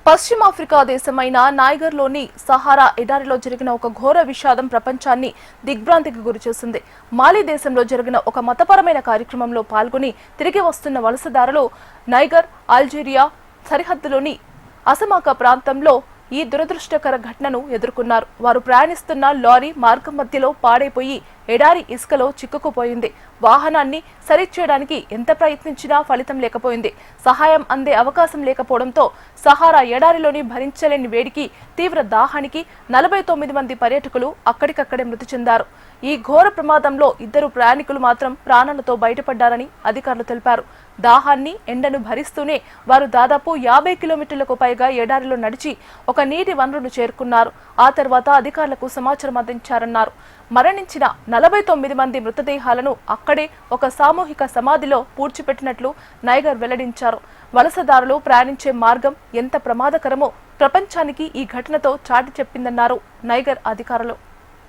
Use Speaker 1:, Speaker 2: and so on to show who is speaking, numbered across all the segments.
Speaker 1: పశ్చిమాఫ్రికా దేశమైన నైగర్లోని సహారా ఎడారిలో జరిగిన ఒక ఘోర విషాదం ప్రపంచాన్ని దిగ్భ్రాంతికి గురిచేసింది. మాలి దేశంలో జరిగిన ఒక మతపరమైన కార్యక్రమంలో పాల్గొని తిరిగి వస్తున్న వలసదారులు నైగర్ అల్జీరియా సరిహద్దులోని అసమాకా ప్రాంతంలో ఈ దురదృష్టకర ఘటనను ఎదుర్కొన్నారు. వారు ప్రయాణిస్తున్న లారీ మార్గం మధ్యలో పాడైపోయి ఎడారి ఇసుకలో చిక్కుకుపోయింది. వాహనాన్ని సరిచేయడానికి ఎంత ప్రయత్నించినా ఫలితం లేకపోయింది. సహాయం అందే అవకాశం లేకపోవడంతో సహారా ఎడారిలోని భరించలేని వేడికి, తీవ్ర దాహానికి 49 మంది పర్యాటకులు అక్కడికక్కడే మృతి చెందారు. ఈ ఘోర ప్రమాదంలో 2 ప్రయాణికులు మాత్రం ప్రాణాలతో బయటపడ్డారని అధికారులు తెలిపారు. దాహాన్ని, ఎండను భరిస్తూనే వారు దాదాపు 50 కిలోమీటర్లకు పైగా ఎడారిలో నడిచి ఒక నీటి వనరును చేరుకున్నారు. ఆ తర్వాత అధికారులకు సమాచారం అందించారన్నారు. మరణించిన 49 మంది మృతదేహాలను అక్కడే ఒక సామూహిక సమాధిలో పూడ్చిపెట్టినట్లు నైగర్ వెల్లడించారు. వలసదారులు ప్రయాణించే మార్గం ఎంత ప్రమాదకరమో ప్రపంచానికి ఈ ఘటనతో చాటి చెప్పిందన్నారు నైగర్ అధికారులు.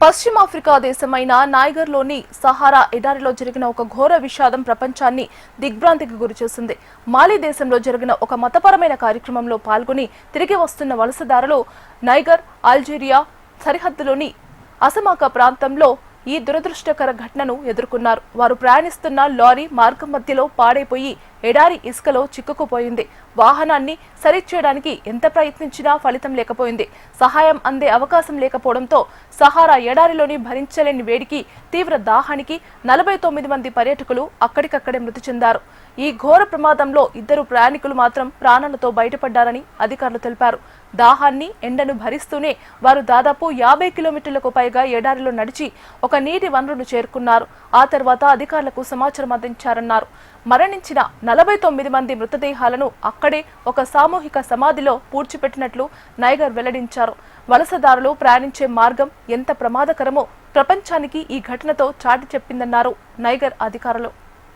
Speaker 1: పశ్చిమాఫ్రికా దేశమైన నైగర్లోని సహారా ఎడారిలో జరిగిన ఒక ఘోర విషాదం ప్రపంచాన్ని దిగ్భ్రాంతికి గురిచేసింది. మాలి దేశంలో జరిగిన ఒక మతపరమైన కార్యక్రమంలో పాల్గొని తిరిగి వస్తున్న వలసదారులు నైగర్ అల్జీరియా సరిహద్దులోని అసమాకా ప్రాంతంలో ఈ దురదృష్టకర ఘటనను ఎదుర్కొన్నారు. వారు ప్రయాణిస్తున్న లారీ మార్గం మధ్యలో పాడైపోయి ఎడారి ఇసుకలో చిక్కుకుపోయింది. వాహనాన్ని సరిచేయడానికి ఎంత ప్రయత్నించినా ఫలితం లేకపోయింది. సహాయం అందే అవకాశం లేకపోవడంతో సహారా ఎడారిలోని భరించలేని వేడికి, తీవ్ర దాహానికి 49 మంది పర్యాటకులు అక్కడికక్కడే మృతి చెందారు. ఈ ఘోర ప్రమాదంలో 2 ప్రయాణికులు మాత్రం ప్రాణాలతో బయటపడ్డారని అధికారులు తెలిపారు. దాహాన్ని, ఎండను భరిస్తూనే వారు దాదాపు 50 కిలోమీటర్లకు పైగా ఎడారిలో నడిచి ఒక నీటి వనరును చేరుకున్నారు. ఆ తర్వాత అధికారులకు సమాచారం అందించారన్నారు. మరణించిన 49 మంది మృతదేహాలను అక్కడే ఒక సామూహిక సమాధిలో పూడ్చిపెట్టినట్లు నైగర్ వెల్లడించారు. వలసదారులు ప్రయాణించే మార్గం ఎంత ప్రమాదకరమో ప్రపంచానికి ఈ ఘటనతో చాటి చెప్పిందన్నారు నైగర్ అధికారులు.